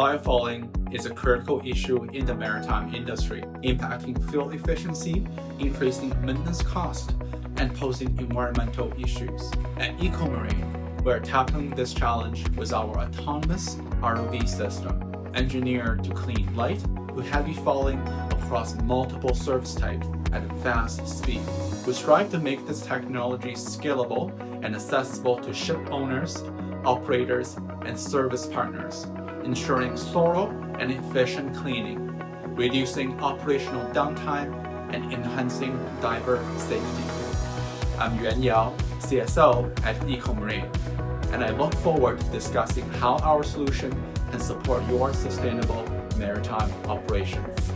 Biofouling is a critical issue in the maritime industry, impacting fuel efficiency, increasing maintenance cost, and posing environmental issues. At Ecomarine, we're tackling this challenge with our autonomous ROV system, engineered to clean light to heavy fouling across multiple service types at a fast speed. We strive to make this technology scalable and accessible to ship owners, operators, and service partners, ensuring thorough and efficient cleaning, reducing operational downtime, and enhancing diver safety. I'm Yuan Yao, CSO at Ecomarine, and I look forward to discussing how our solution can support your sustainable maritime operations.